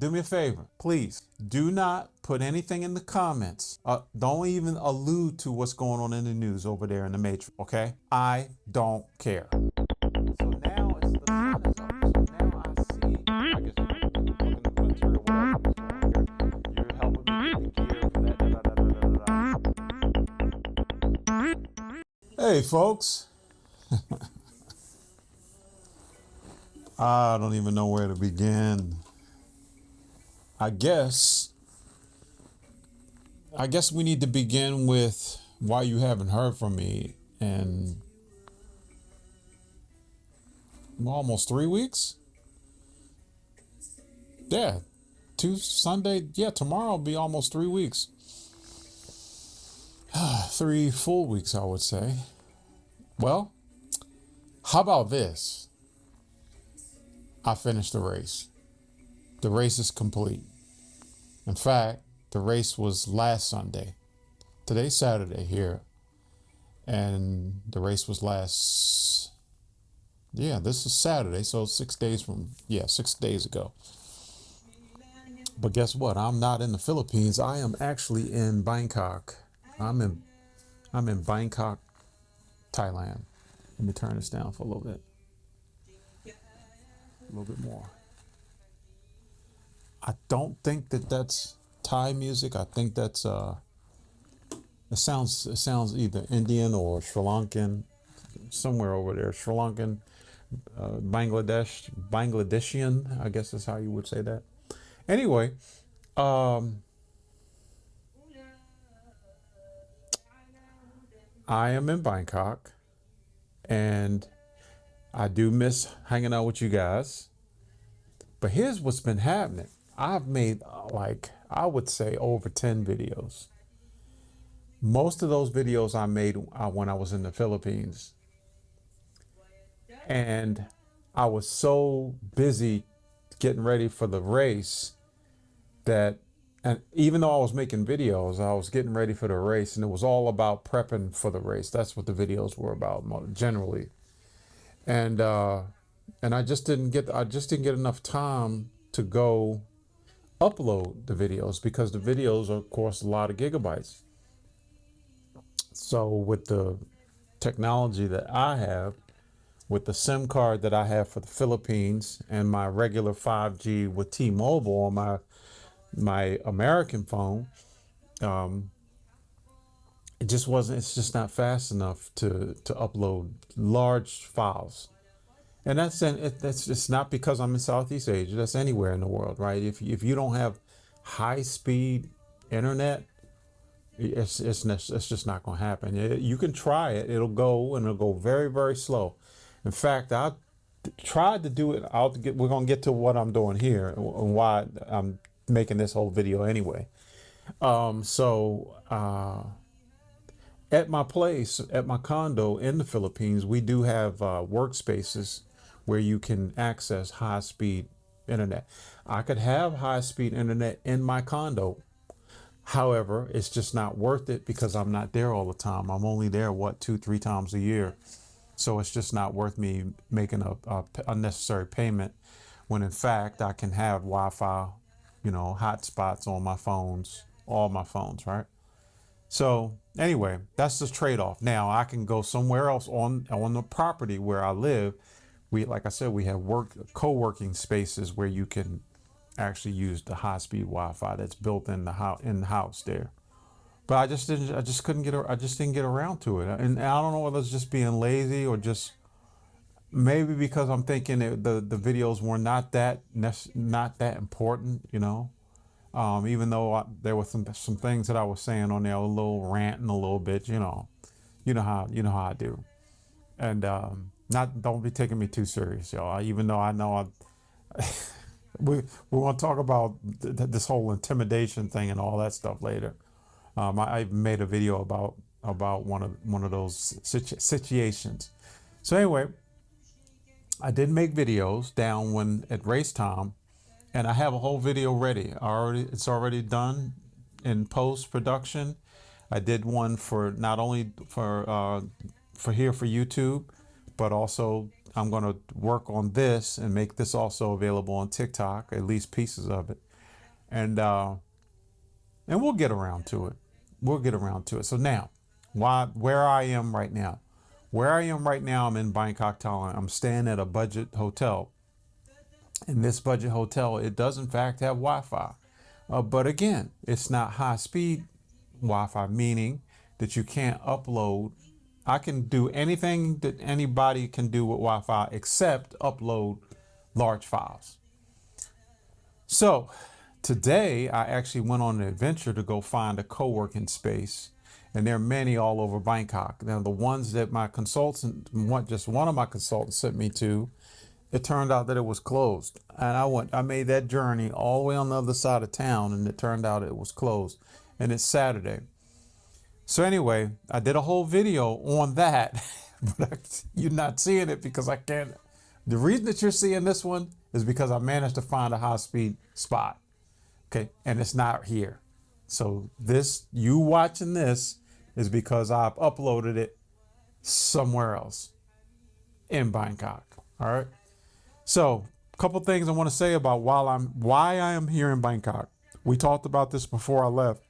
Do me a favor, please. Do not put anything in the comments. Don't even allude to what's going on in the news over there in the Matrix, okay? I don't care. So now it's the sun is up. So now I see. I guess you're looking at the material, whatever is going on. You're helping me get the gear for that. Hey, folks. I don't even know where to begin. I guess we need to begin with why you haven't heard from me in almost 3 weeks. Yeah, Sunday. Yeah, tomorrow will be almost 3 weeks. 3 full weeks, I would say. Well, how about this? I finished the race. The race is complete. In fact, the race was last Sunday. Today's Saturday here. And the race was this is Saturday, so 6 days ago. But guess what? I'm not in the Philippines. I am actually in Bangkok. I'm in Bangkok, Thailand. Let me turn this down for a little bit. A little bit more. I don't think that's Thai music. I think that's it sounds either Indian or Sri Lankan, somewhere over there. Sri Lankan, Bangladeshian, I guess is how you would say that. Anyway, I am in Bangkok, and I do miss hanging out with you guys. But here's what's been happening. I've made I would say over 10 videos. Most of those videos I made when I was in the Philippines. And I was so busy getting ready for the race and even though I was making videos, I was getting ready for the race, and it was all about prepping for the race. That's what the videos were about generally. And I just didn't get enough time to go upload the videos, because the videos are, of course, a lot of gigabytes. So with the technology that I have, with the SIM card that I have for the Philippines, and my regular 5G with T-Mobile on my American phone, it's just not fast enough to upload large files. And that's it's not because I'm in Southeast Asia. That's anywhere in the world, right? If you don't have high speed internet, it's just not going to happen. You can try it. It'll go very, very slow. In fact, I tried to do it. We're going to get to what I'm doing here and why I'm making this whole video anyway. At my place, at my condo in the Philippines, we do have workspaces where you can access high-speed internet. I could have high-speed internet in my condo. However, it's just not worth it because I'm not there all the time. I'm only there, 2-3 times a year. So it's just not worth me making a unnecessary payment when in fact I can have Wi-Fi, hotspots on my phones, all my phones, right? So anyway, that's the trade-off. Now I can go somewhere else on the property where I live. Like I said, we have co-working spaces where you can actually use the high-speed Wi-Fi that's built in the house there. But I just didn't get around to it. And I don't know whether it's just being lazy or just maybe because I'm thinking the videos were not that important, even though there were some things that I was saying on there, a little ranting a little bit, you know how I do. And don't be taking me too serious, y'all. Even though I know we want to talk about this whole intimidation thing and all that stuff later. I made a video about one of those situations. So anyway, I did make videos down at race time, and I have a whole video ready. It's already done in post production. I did one for not only for YouTube, but also I'm going to work on this and make this also available on TikTok, at least pieces of it. and we'll get around to it. We'll get around to it. So now, where I am right now? Where I am right now, I'm in Bangkok, Thailand. I'm staying at a budget hotel. In this budget hotel, it does in fact have Wi-Fi, but again, it's not high-speed Wi-Fi, meaning that you can't upload. I can do anything that anybody can do with Wi-Fi except upload large files. So today I actually went on an adventure to go find a co-working space, and there are many all over Bangkok. Now the ones that my consultant, just one of my consultants sent me to, it turned out that it was closed. And I made that journey all the way on the other side of town, and it turned out it was closed. And it's Saturday. So anyway, I did a whole video on that, but you're not seeing it because I can't. The reason that you're seeing this one is because I managed to find a high-speed spot. Okay, and it's not here. So you watching this is because I've uploaded it somewhere else in Bangkok. All right. So a couple things I want to say about why I am here in Bangkok. We talked about this before I left,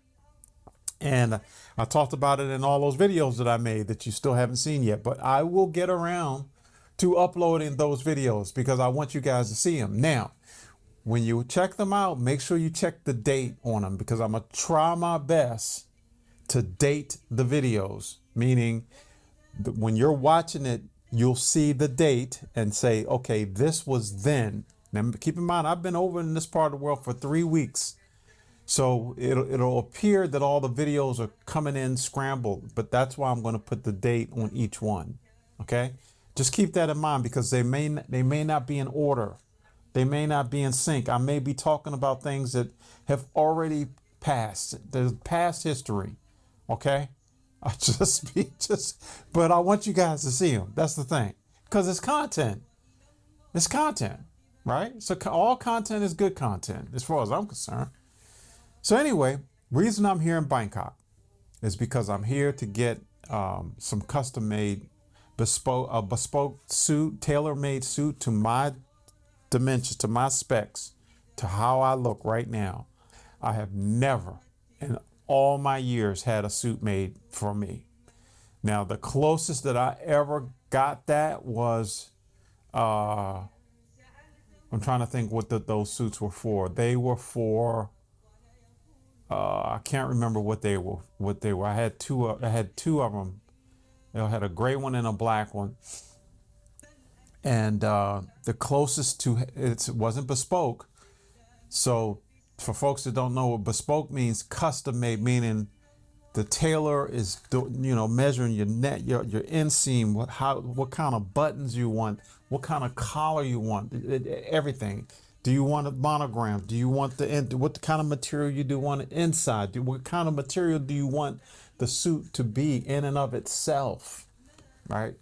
and I talked about it in all those videos that I made that you still haven't seen yet, but I will get around to uploading those videos because I want you guys to see them. Now, when you check them out, make sure you check the date on them because I'm going to try my best to date the videos, meaning when you're watching it, you'll see the date and say, okay, this was then. Now, keep in mind, I've been over in this part of the world for 3 weeks. So it'll appear that all the videos are coming in scrambled, but that's why I'm going to put the date on each one. Okay. Just keep that in mind because they may not be in order. They may not be in sync. I may be talking about things that have already passed. There's past history. Okay. But I want you guys to see them. That's the thing. Because it's content. It's content, right? So all content is good content as far as I'm concerned. So anyway, reason I'm here in Bangkok is because I'm here to get some custom-made bespoke suit, tailor-made suit to my dimensions, to my specs, to how I look right now. I have never in all my years had a suit made for me. Now, the closest that I ever got that was, I'm trying to think what those suits were for. They were for, I can't remember what they were. I had two of them. I had a gray one and a black one. And the closest to it wasn't bespoke. So for folks that don't know what bespoke means, custom made, meaning the tailor is measuring your net, your inseam, what kind of buttons you want, what kind of collar you want, everything. Do you want a monogram? Do you want what kind of material you do want it inside? What kind of material do you want the suit to be in and of itself, right?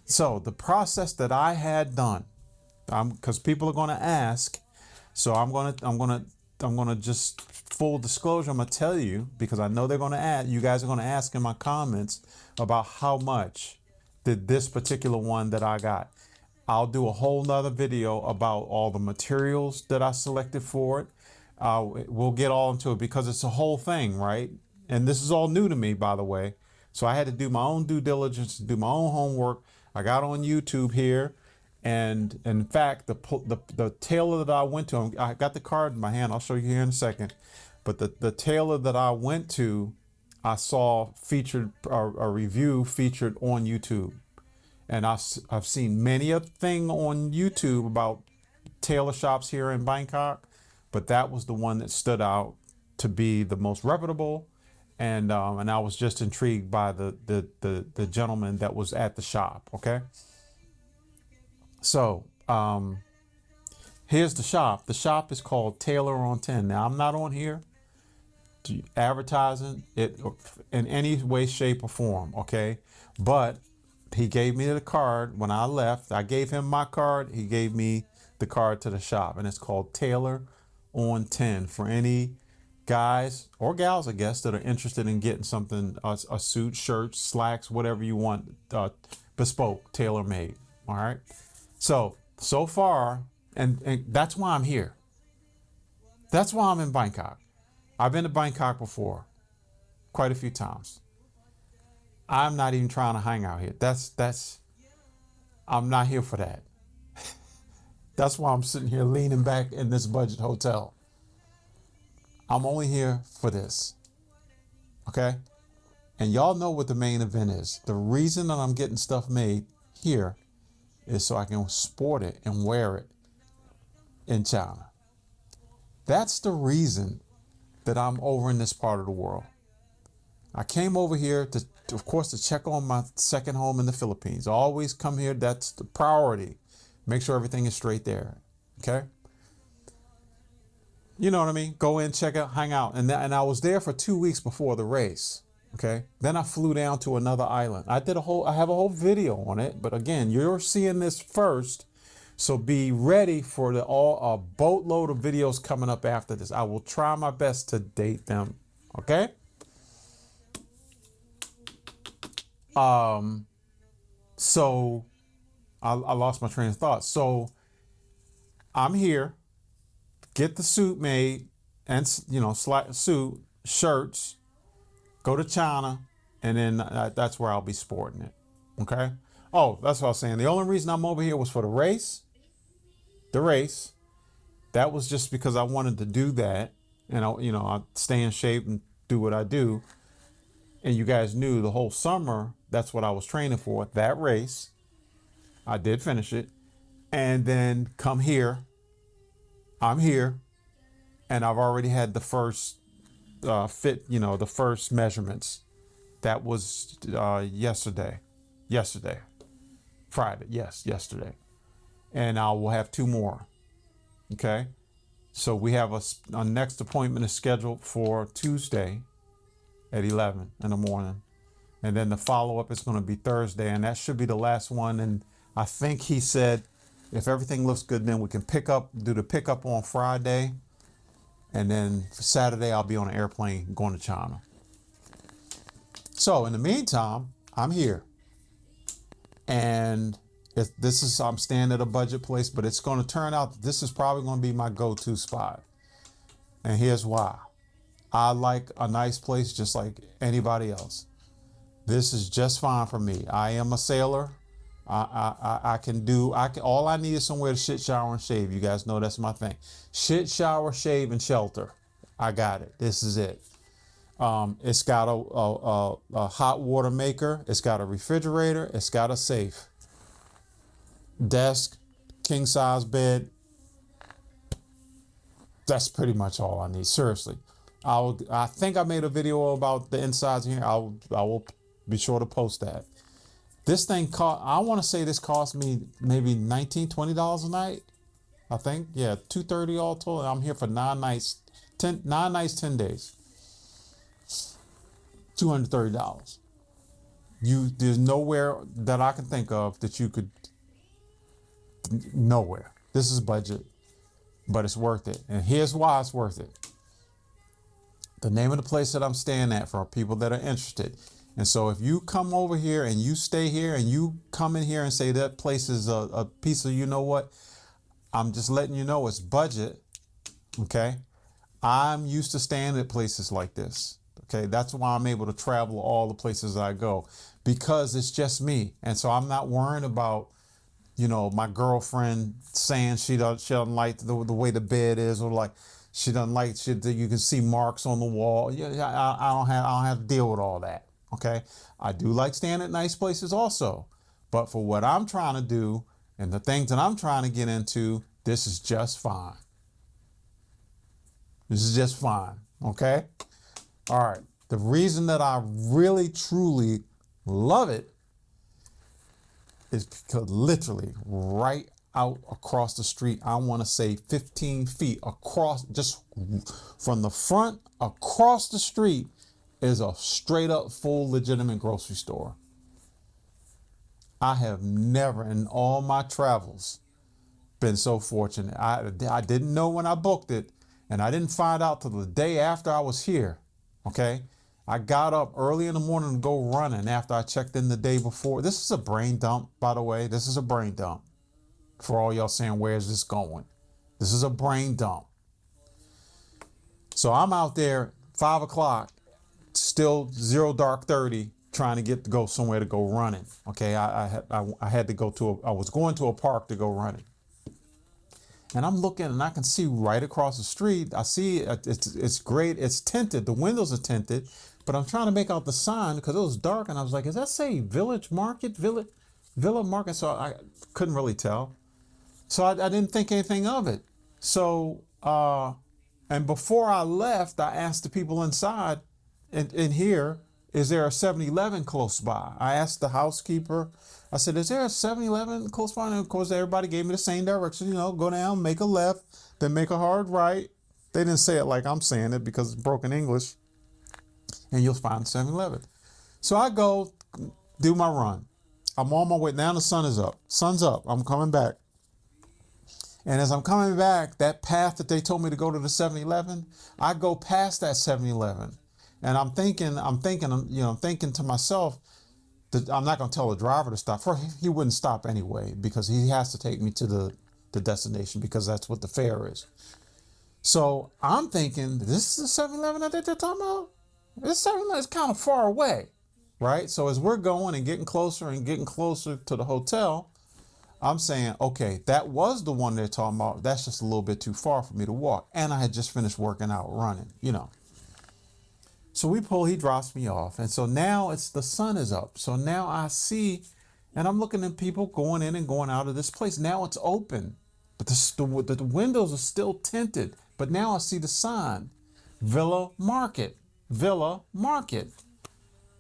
So the process that I had done, because people are going to ask, so I'm going to just full disclosure. I'm going to tell you because I know they're going to ask. You guys are going to ask in my comments about how much did this particular one that I got. I'll do a whole nother video about all the materials that I selected for it. We'll get all into it because it's a whole thing, right? And this is all new to me, by the way. So I had to do my own due diligence, do my own homework. I got on YouTube here. And in fact, the tailor that I went to, I got the card in my hand. I'll show you here in a second. But the tailor that I went to, I saw featured a review featured on YouTube. And I've seen many a thing on YouTube about tailor shops here in Bangkok, but that was the one that stood out to be the most reputable. And I was just intrigued by the gentleman that was at the shop. Okay. So here's the shop. The shop is called Tailor on 10. Now I'm not on here advertising it in any way, shape, or form. Okay. But he gave me the card when I left. I gave him my card. He gave me the card to the shop, and it's called Tailor on 10 for any guys or gals, I guess, that are interested in getting something, a suit, shirt, slacks, whatever you want, bespoke, tailor made. All right. So far, and that's why I'm here. That's why I'm in Bangkok. I've been to Bangkok before, quite a few times. I'm not even trying to hang out here. I'm not here for that. That's why I'm sitting here leaning back in this budget hotel. I'm only here for this. Okay? And y'all know what the main event is. The reason that I'm getting stuff made here is so I can sport it and wear it in China. That's the reason that I'm over in this part of the world. I came over here to, of course, to check on my second home in the Philippines. I always come here. That's the priority. Make sure everything is straight there. Okay? You know what I mean? Go in, check out, hang out. And I was there for 2 weeks before the race. Okay? Then I flew down to another island. I have a whole video on it. But again, you're seeing this first. So be ready for a boatload of videos coming up after this. I will try my best to date them. Okay? So I lost my train of thought. So I'm here, get the suit made and, suit, shirts, go to China, and then that's where I'll be sporting it. Okay. Oh, that's what I was saying. The only reason I'm over here was for the race. That was just because I wanted to do that. And I stay in shape and do what I do. And you guys knew the whole summer, that's what I was training for, that race. I did finish it. And then come here. I'm here. And I've already had the first the first measurements. That was yesterday. Friday. Yes, yesterday. And I will have 2 more. Okay. So we have a next appointment is scheduled for Tuesday at 11 in the morning. And then the follow-up is going to be Thursday, and that should be the last one. And I think he said if everything looks good, then we can do the pickup on Friday. And then for Saturday, I'll be on an airplane going to China. So in the meantime, I'm here. And I'm staying at a budget place, but it's going to turn out that this is probably going to be my go-to spot. And here's why. I like a nice place just like anybody else. This is just fine for me. I am a sailor. All I need is somewhere to shit, shower, and shave. You guys know that's my thing. Shit, shower, shave, and shelter. I got it. This is it. It's got a hot water maker. It's got a refrigerator. It's got a safe. Desk, king size bed. That's pretty much all I need. Seriously. I think I made a video about the insides here. I will be sure to post that. This thing I want to say this cost me maybe $19, $20 a night. I think. Yeah, $230 all total. I'm here for 9 nights, 10 days. $230. There's nowhere that I can think of that you could. Nowhere. This is budget, but it's worth it. And here's why it's worth it. The name of the place that I'm staying at for people that are interested. And so if you come over here and you stay here and you come in here and say that place is a piece of, you know what, I'm just letting you know it's budget. Okay. I'm used to staying at places like this. Okay. That's why I'm able to travel all the places I go, because it's just me. And so I'm not worrying about, my girlfriend saying she doesn't like the way the bed is, or like she doesn't like you can see marks on the wall. Yeah, I don't have to deal with all that. Okay. I do like staying at nice places also, but for what I'm trying to do and the things that I'm trying to get into, this is just fine. This is just fine. Okay. All right. The reason that I really, truly love it is because literally right out across the street, I want to say 15 feet across, just from the front across the street, is a straight up full legitimate grocery store. I have never in all my travels been so fortunate. I didn't know when I booked it, and I didn't find out till the day after I was here. Okay. I got up early in the morning to go running after I checked in the day before. This is a brain dump, by the way. This is a brain dump. For all y'all saying, where's this going? This is a brain dump. So I'm out there 5 o'clock, still 0 dark 30, trying to get to go somewhere to go running. Okay, I had to go to I was going to a park to go running, and I'm looking and I can see right across the street. I see it's great. It's tinted. The windows are tinted, but I'm trying to make out the sign because it was dark, and I was like, "Does that say Village Market, Villa Market?" So I couldn't really tell. So I didn't think anything of it. So and before I left, I asked the people inside in here, is there a 7-Eleven close by? I asked the housekeeper, I said, is there a 7-Eleven close by? And of course, everybody gave me the same direction, go down, make a left, then make a hard right. They didn't say it like I'm saying it because it's broken English. And you'll find 7-Eleven. So I go do my run. I'm on my way. Now the sun is up. Sun's up. I'm coming back. And as I'm coming back, that path that they told me to go to the 7-Eleven, I go past that 7-Eleven. And I'm thinking to myself that I'm not going to tell the driver to stop. First, he wouldn't stop anyway because he has to take me to the destination because that's what the fare is. So I'm thinking, this is the 7-Eleven that they're talking about? This 7-Eleven is kind of far away, right? So as we're going and getting closer to the hotel, I'm saying, okay, that was the one they're talking about. That's just a little bit too far for me to walk. And I had just finished working out, running. So he drops me off. And so now the sun is up. So now I see, and I'm looking at people going in and going out of this place. Now it's open, but the windows are still tinted. But now I see the sign, Villa Market.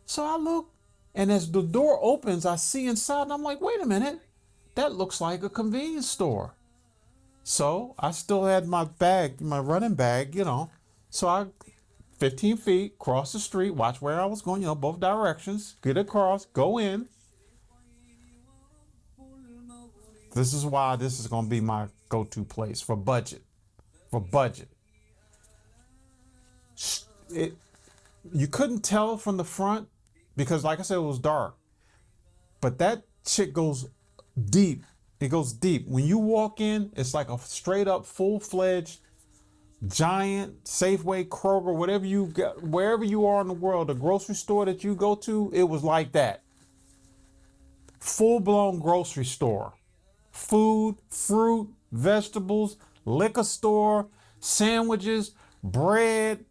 So I look, and as the door opens, I see inside, and I'm like, wait a minute. That looks like a convenience store. So I still had my bag, my running bag, So I, 15 feet, cross the street, watch where I was going, both directions, get across, go in. This is why this is going to be my go-to place for budget. You couldn't tell from the front because, like I said, it was dark. But that shit goes deep. It goes deep. When you walk in, it's like a straight up, full-fledged, giant Safeway, Kroger, whatever you got, wherever you are in the world, the grocery store that you go to, it was like that. Full-blown grocery store. Food, fruit, vegetables, liquor store, sandwiches, bread,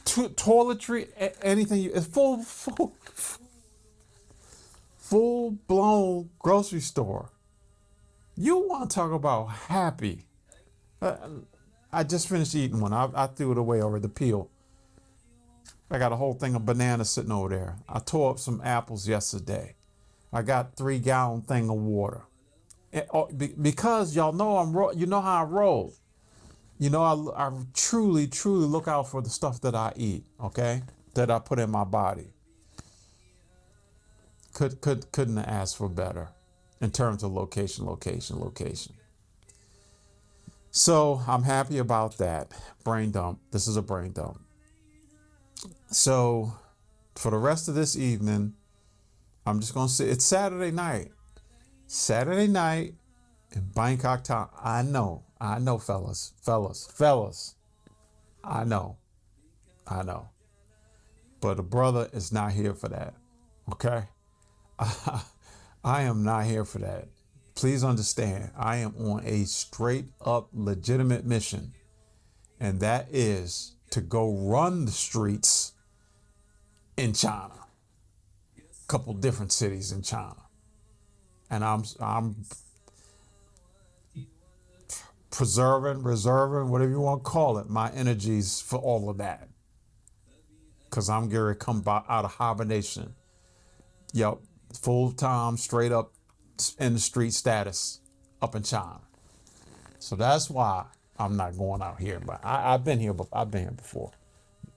toiletry, anything. It's full-blown grocery store. You want to talk about happy. I just finished eating one. I threw it away over the peel. I got a whole thing of bananas sitting over there. I tore up some apples yesterday. I got 3-gallon thing of water. Because y'all know you know how I roll. I truly look out for the stuff that I eat, okay? That I put in my body. Couldn't have asked for better in terms of location. So I'm happy about that. Brain dump. This is a brain dump. So for the rest of this evening, I'm just going to say it's Saturday night. Saturday night in Bangkok town. I know, fellas. I know. But a brother is not here for that. Okay? I am not here for that. Please understand, I am on a straight up legitimate mission. And that is to go run the streets in China. A couple different cities in China. And I'm preserving, reserving, whatever you want to call it, my energies for all of that. Because I'm going to come out of hibernation. Yep, full-time, straight up in the street status up in China. So that's why I'm not going out here. But I've been here before.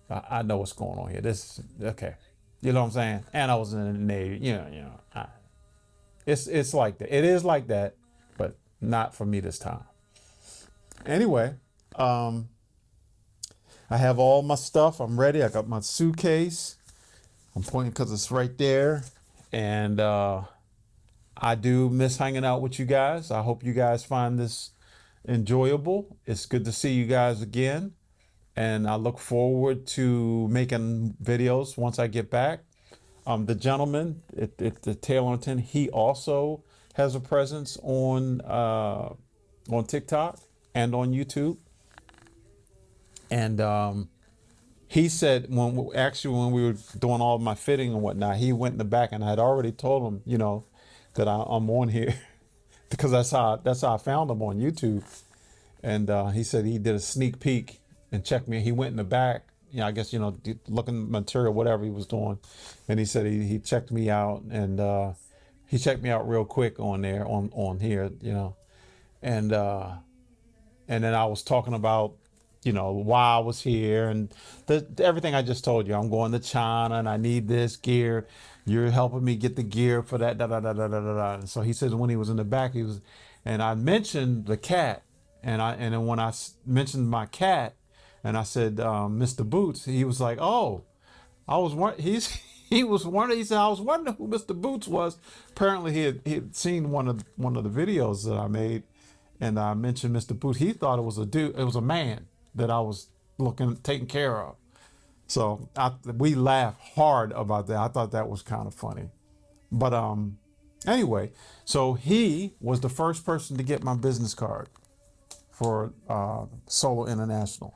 I know what's going on here. This is okay. You know what I'm saying? And I was in the Navy. It's like that. It is like that, but not for me this time. Anyway, I have all my stuff. I'm ready. I got my suitcase. I'm pointing because it's right there. And I do miss hanging out with you guys. I hope you guys find this enjoyable. It's good to see you guys again. and I look forward to making videos once I get back. The gentleman at the Taylorton, he also has a presence on TikTok and on YouTube. And he said when we were doing all of my fitting and whatnot, he went in the back, and I had already told him, that I'm on here because that's how I found him on YouTube. And he said he did a sneak peek and checked me. He went in the back, I guess, looking material, whatever he was doing. And he said he checked me out, and he checked me out real quick on there, on here, and and then I was talking about, why I was here, and everything I just told you. I'm going to China and I need this gear. You're helping me get the gear for that. Da, da, da, da, da, da, da. And so he says when he was in the back, and I mentioned the cat, and then when I mentioned my cat, and I said Mr. Boots, he was like, oh, I was one. He was wondering. He said I was wondering who Mr. Boots was. Apparently he had seen one of the videos that I made, and I mentioned Mr. Boots. He thought it was a dude. It was a man that I was taking care of. So we laughed hard about that. I thought that was kind of funny. But anyway, so he was the first person to get my business card for Solo International.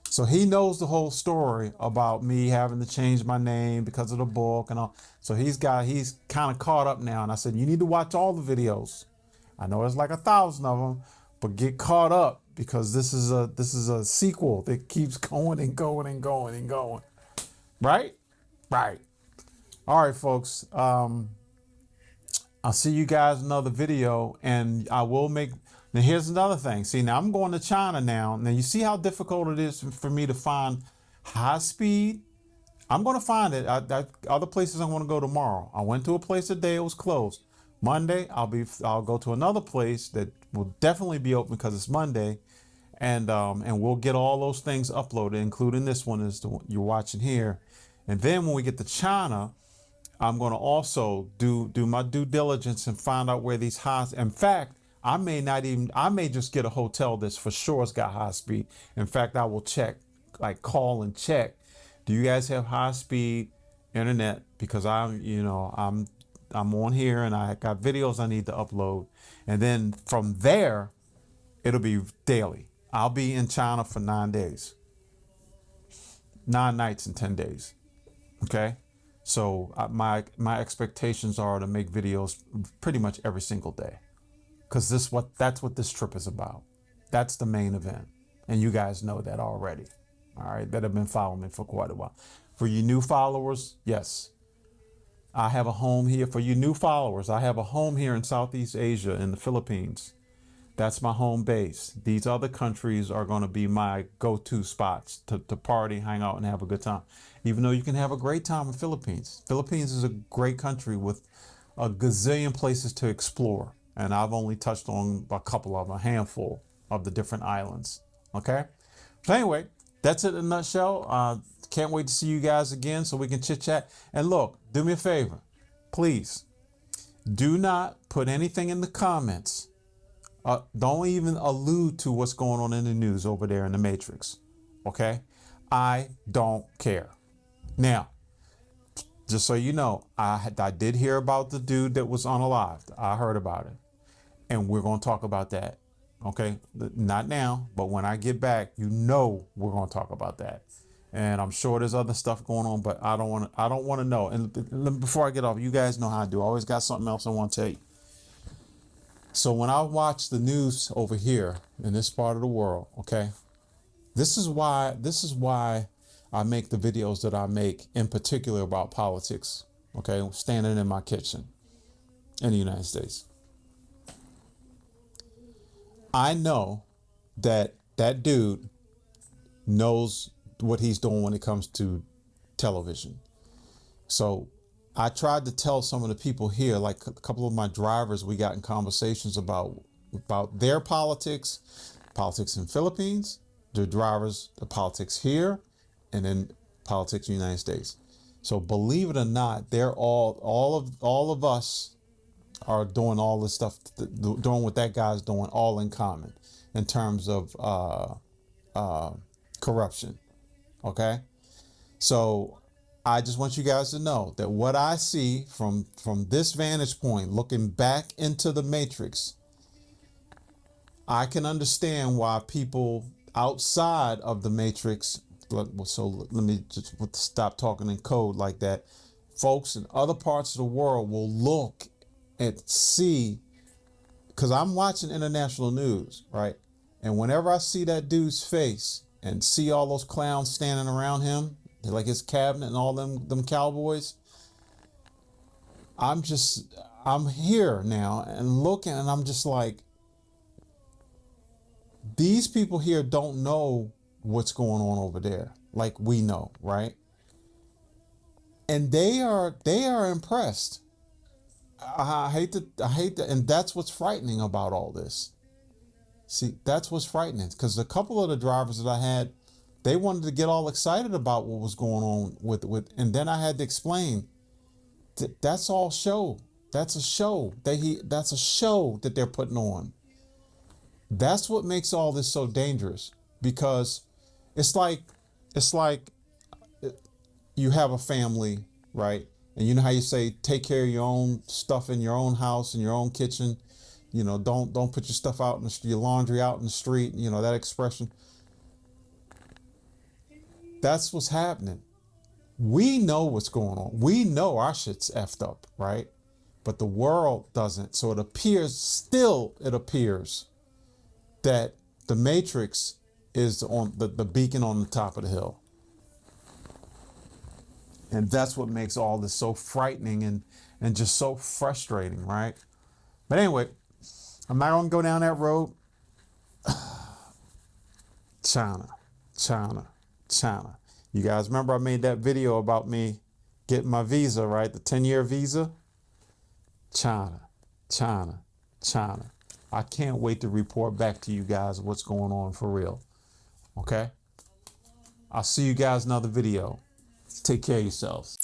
So he knows the whole story about me having to change my name because of the book and all. So he's kind of caught up now. And I said, you need to watch all the videos. I know there's like 1,000 of them, but get caught up because this is a sequel that keeps going and going and going and going. Right? Right. All right, folks. I'll see you guys in another video, and I will make. Now here's another thing. See, now I'm going to China now. Now you see how difficult it is for me to find high speed. I'm going to find it. Other places I want to go tomorrow. I went to a place today. It was closed. Monday I'll go to another place that will definitely be open because it's Monday, and we'll get all those things uploaded, including this one is the one you're watching here. And then when we get to China, I'm going to also do my due diligence and find out where these highs. In fact, I may just get a hotel that's for sure it's got high speed. In fact, I will check, like call and check. Do you guys have high speed internet? Because I'm on here and I got videos I need to upload. And then from there, it'll be daily. I'll be in China for 9 days, 9 nights and 10 days. Okay. So my expectations are to make videos pretty much every single day, because that's what this trip is about. That's the main event, and you guys know that already. All right, that have been following me for quite a while. For you new followers, yes, I have a home here. For you new followers, I have a home here in Southeast Asia, in the Philippines. That's my home base. These other countries are going to be my go-to spots to party, hang out, and have a good time. Even though you can have a great time in Philippines. Philippines is a great country with a gazillion places to explore. And I've only touched on a couple of them, a handful of the different islands. Okay? So anyway, that's it in a nutshell. Can't wait to see you guys again so we can chit-chat. And look, do me a favor. Please, do not put anything in the comments. Don't even allude to what's going on in the news over there in the Matrix. Okay? I don't care. Now, just so you know, I did hear about the dude that was unalived. I heard about it. And we're going to talk about that. Okay? Not now, but when I get back, we're going to talk about that. And I'm sure there's other stuff going on, but I don't want to know. And before I get off, you guys know how I do. I always got something else I want to tell you. So when I watch the news over here in this part of the world, okay, this is why I make the videos that I make, in particular about politics, okay, standing in my kitchen in the United States. I know that dude knows what he's doing when it comes to television. So I tried to tell some of the people here, like a couple of my drivers, we got in conversations about their politics in Philippines, the drivers, the politics here, and then politics in the United States. So believe it or not, they're all of us are doing all this stuff, doing what that guy's doing, all in common in terms of corruption. Okay? So I just want you guys to know that what I see from this vantage point, looking back into the matrix, I can understand why people outside of the matrix, so let me just stop talking in code like that. Folks in other parts of the world will look and see, because I'm watching international news, right? And whenever I see that dude's face and see all those clowns standing around him, like his cabinet and all them cowboys, I'm here now and looking, and I'm just like, these people here don't know what's going on over there like we know, right? And they are impressed. I hate that, and that's what's frightening about all this. See, that's what's frightening, because a couple of the drivers that I had, they wanted to get all excited about what was going on with, and then I had to explain that that's all show. That's a show. That's a show that they're putting on. That's what makes all this so dangerous, because it's like you have a family, right? And you know how you say, take care of your own stuff in your own house, in your own kitchen. You know, don't put your stuff out in your laundry out in the street. You know that expression. That's what's happening. We know what's going on. We know our shit's effed up, right? But the world doesn't. So it appears that the matrix is on the beacon on the top of the hill. And that's what makes all this so frightening and just so frustrating, right? But anyway, I'm not going to go down that road. China. You guys remember I made that video about me getting my visa, right? The 10-year visa? China. I can't wait to report back to you guys what's going on for real. Okay? I'll see you guys in another video. Take care of yourselves.